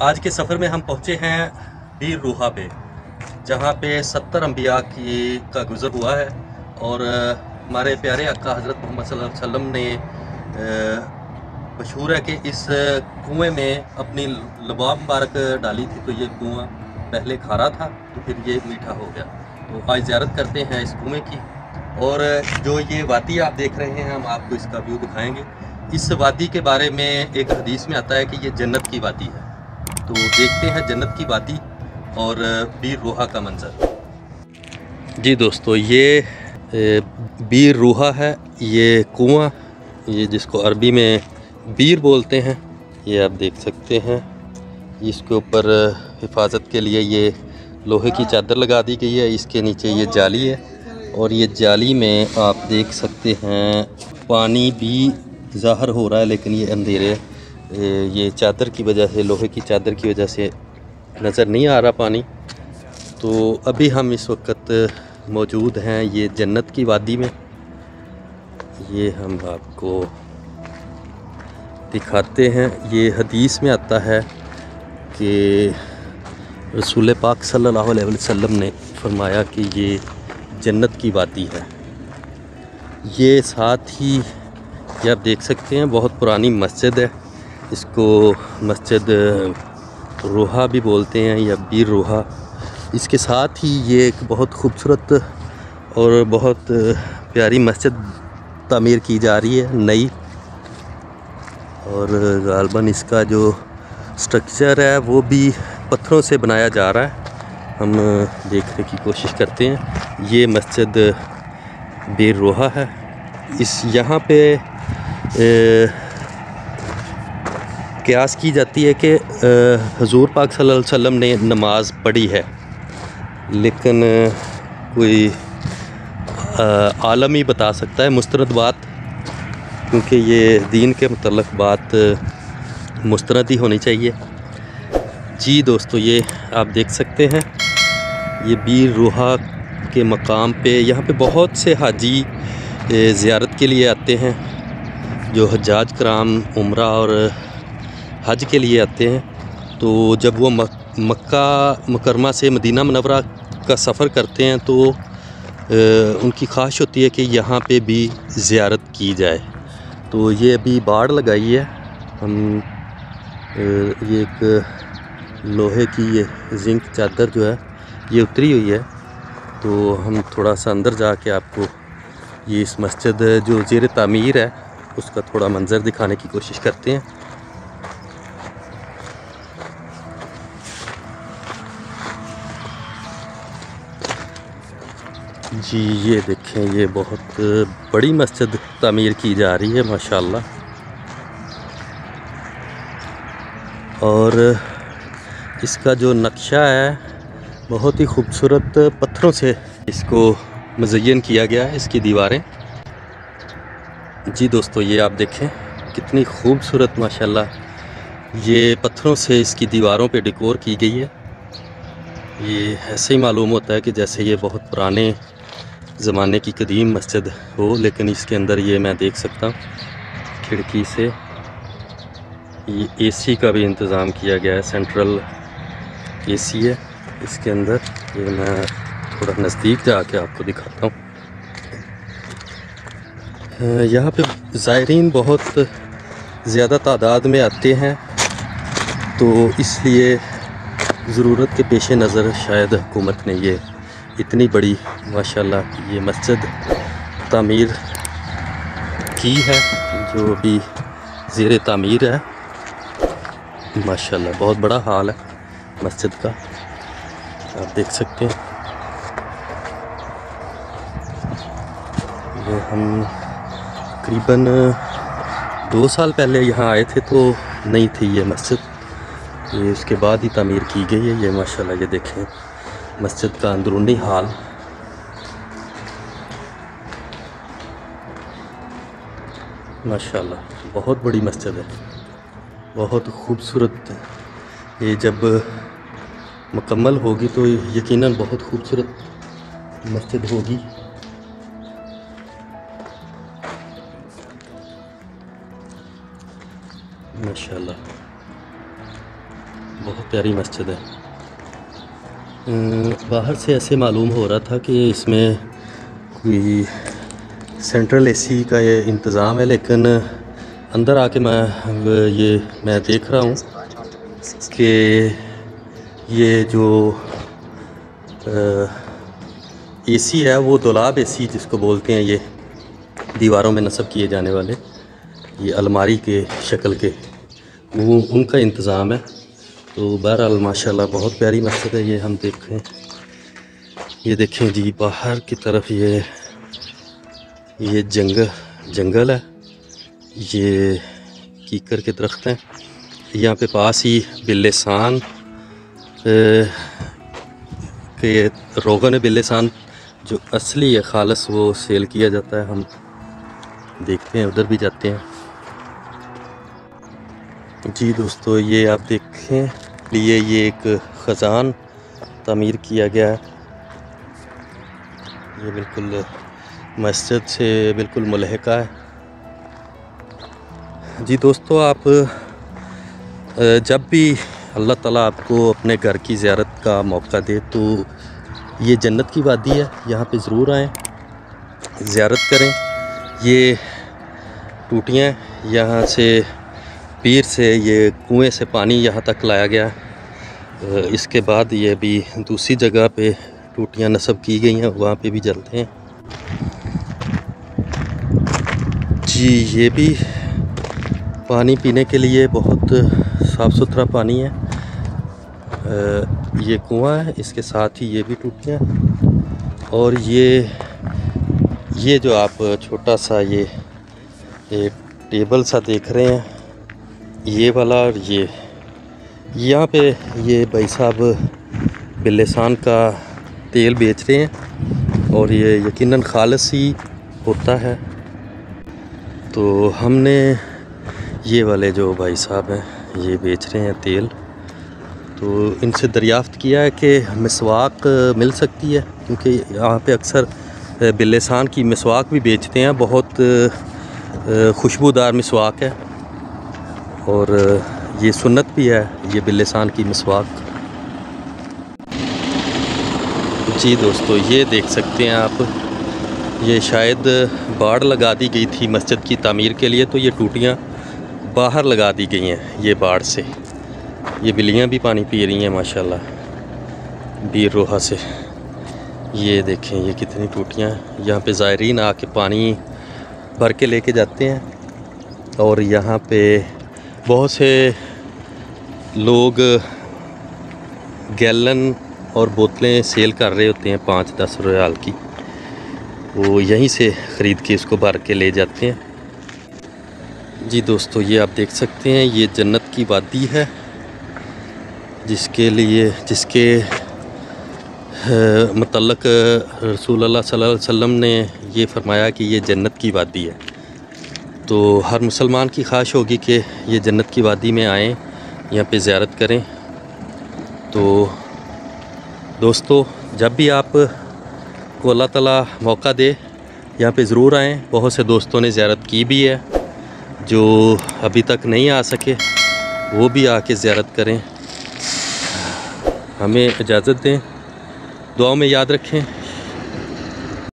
आज के सफ़र में हम पहुँचे हैं बीर रूहा पे, जहाँ पे 70 अम्बिया का गुज़र हुआ है। और हमारे प्यारे आका हज़रत मोहम्मद सल्लल्लाहु अलैहि वसल्लम ने मशहूर है कि इस कुएं में अपनी लबाब मुबारक डाली थी, तो ये कुआं पहले खारा था तो फिर ये मीठा हो गया। तो आज ज़ियारत करते हैं इस कुएं की। और जो ये वादी आप देख रहे हैं, हम आपको इसका व्यू दिखाएंगे। इस वादी के बारे में एक हदीस में आता है कि ये जन्नत की वादी है। तो देखते हैं जन्नत की वादी और बीर रूहा का मंजर। जी दोस्तों, ये बीर रूहा है, ये कुआं, ये जिसको अरबी में बीर बोलते हैं, ये आप देख सकते हैं। इसके ऊपर हिफाजत के लिए ये लोहे की चादर लगा दी गई है। इसके नीचे ये जाली है और ये जाली में आप देख सकते हैं पानी भी ज़ाहिर हो रहा है, लेकिन ये अंधेरे, ये चादर की वजह से, लोहे की चादर की वजह से नज़र नहीं आ रहा पानी। तो अभी हम इस वक्त मौजूद हैं ये जन्नत की वादी में। ये हम आपको दिखाते हैं। ये हदीस में आता है कि रसूल पाक सल्लल्लाहु अलैहि वसल्लम ने फरमाया कि ये जन्नत की वादी है। ये साथ ही ये आप देख सकते हैं बहुत पुरानी मस्जिद है। इसको मस्जिद रूहा भी बोलते हैं या बीर रूहा। इसके साथ ही ये एक बहुत खूबसूरत और बहुत प्यारी मस्जिद तामीर की जा रही है, नई। और गालबन इसका जो स्ट्रक्चर है वो भी पत्थरों से बनाया जा रहा है। हम देखने की कोशिश करते हैं। ये मस्जिद बीर रूहा है। इस यहाँ पे क़यास की जाती है कि हुज़ूर पाक सल्लल्लाहु अलैहि वसल्लम ने नमाज पढ़ी है, लेकिन कोई आलम ही बता सकता है मुस्तरद बात, क्योंकि ये दीन के मुतल्लिक़ बात मुस्तरद ही होनी चाहिए। जी दोस्तों, ये आप देख सकते हैं ये बीर रूहा के मकाम पे, यहाँ पे बहुत से हाजी ज़ियारत के लिए आते हैं, जो हज्जाज कराम उम्रा और हज के लिए आते हैं। तो जब वो मक्का मुकरमा से मदीना मुनव्वरा का सफ़र करते हैं तो उनकी ख्वाहिश होती है कि यहाँ पे भी ज़ियारत की जाए। तो ये अभी बाड़ लगाई है। हम ये एक लोहे की ये जिंक चादर जो है ये उतरी हुई है। तो हम थोड़ा सा अंदर जाके आपको ये इस मस्जिद जो ज़ेर तामीर है उसका थोड़ा मंज़र दिखाने की कोशिश करते हैं। जी ये देखें, ये बहुत बड़ी मस्जिद तामीर की जा रही है माशाल्लाह। और इसका जो नक्शा है बहुत ही खूबसूरत पत्थरों से इसको मुज़य्यन किया गया है, इसकी दीवारें। जी दोस्तों, ये आप देखें कितनी खूबसूरत माशाल्लाह ये पत्थरों से इसकी दीवारों पे डेकोर की गई है। ये ऐसे ही मालूम होता है कि जैसे ये बहुत पुराने ज़माने की कदीम मस्जिद हो, लेकिन इसके अंदर ये मैं देख सकता हूँ खिड़की से ये एसी का भी इंतज़ाम किया गया है। सेंट्रल एसी है इसके अंदर। ये मैं थोड़ा नज़दीक जाके आपको दिखाता हूँ। यहाँ पे ज़ायरीन बहुत ज़्यादा तादाद में आते हैं, तो इसलिए ज़रूरत के पेश नज़र शायद हुकूमत ने ये इतनी बड़ी माशाल्लाह ये मस्जिद तामीर की है, जो भी ज़ेर तामीर है। माशाल्लाह बहुत बड़ा हाल है मस्जिद का, आप देख सकते हैं। ये हम तकरीबन 2 साल पहले यहाँ आए थे तो नहीं थी ये मस्जिद, ये उसके बाद ही तामीर की गई है। ये माशाल्लाह ये देखें मस्जिद का अंदरूनी हाल। माशाल्लाह बहुत बड़ी मस्जिद है, बहुत खूबसूरत। ये जब मुकम्मल होगी तो यकीनन बहुत खूबसूरत मस्जिद होगी। माशाल्लाह। बहुत प्यारी मस्जिद है। बाहर से ऐसे मालूम हो रहा था कि इसमें कोई सेंट्रल एसी का ये इंतज़ाम है, लेकिन अंदर आके मैं देख रहा हूँ कि ये जो एसी है वो दुलाब एसी जिसको बोलते हैं, ये दीवारों में नस्ब किए जाने वाले, ये अलमारी के शक्ल के, वो उनका इंतज़ाम है। तो बहरहाल माशाल्लाह बहुत प्यारी मस्जिद है। ये हम देखें, ये देखें जी बाहर की तरफ ये जंगल है, ये कीकर के दरख्त हैं। यहाँ पे पास ही बिल्लेसान के रोगन बिल्लेसान जो असली है खालस, वो सेल किया जाता है। हम देखते हैं, उधर भी जाते हैं जी। दोस्तों ये आप देखें, ये एक ख़ज़ान तामीर किया गया है। ये बिल्कुल मस्जिद से बिल्कुल मुल्हिका है जी। दोस्तों आप जब भी अल्लाह ताला आपको अपने घर की ज़ियारत का मौका दे तो ये जन्नत की वादी है, यहाँ पे ज़रूर आएँ, ज़ियारत करें। ये टूटियाँ यहाँ से पीर से, ये कुएं से पानी यहाँ तक लाया गया। इसके बाद ये भी दूसरी जगह पे टूटियाँ नस्ब की गई हैं, वहाँ पे भी जलते हैं जी। ये भी पानी पीने के लिए बहुत साफ़ सुथरा पानी है। ये कुआं है, इसके साथ ही ये भी टूटियाँ, और ये जो आप छोटा सा ये टेबल सा देख रहे हैं, ये वाला, और ये यहाँ पे ये भाई साहब बिल्लेसान का तेल बेच रहे हैं, और ये यकीनन खालिस ही होता है। तो हमने ये वाले जो भाई साहब हैं ये बेच रहे हैं तेल, तो इनसे दरियाफ़्त किया है कि मिसवाक मिल सकती है, क्योंकि यहाँ पे अक्सर बिल्लेसान की मिसवाक भी बेचते हैं। बहुत खुशबूदार मिसवाक है, और ये सुन्नत भी है, ये बिल्लेसान की मिसवाक जी। दोस्तों ये देख सकते हैं आप, ये शायद बाड़ लगा दी गई थी मस्जिद की तामीर के लिए, तो ये टूटियाँ बाहर लगा दी गई हैं ये बाड़ से। ये बिल्लियाँ भी पानी पी रही हैं माशाल्लाह बीर रोहा से। ये देखें ये कितनी टूटियाँ, यहाँ पे ज़ायरीन आके पानी भर के लेके जाते हैं, और यहाँ पे बहुत से लोग गैलन और बोतलें सेल कर रहे होते हैं 5-10 रियाल की, वो यहीं से ख़रीद के इसको भर के ले जाते हैं जी। दोस्तों ये आप देख सकते हैं, ये जन्नत की वादी है, जिसके मतलब रसूल अल्लाह सल्लल्लाहु अलैहि वसल्लम ने ये फरमाया कि ये जन्नत की वादी है। तो हर मुसलमान की ख्वाहिश होगी कि ये जन्नत की वादी में आएँ, यहाँ पे ज़ियारत करें। तो दोस्तों जब भी आप को अल्लाह ताला मौका दे, यहाँ पे ज़रूर आएँ। बहुत से दोस्तों ने ज़ियारत की भी है, जो अभी तक नहीं आ सके वो भी आके ज़ियारत करें। हमें इजाज़त दें, दुआओं में याद रखें।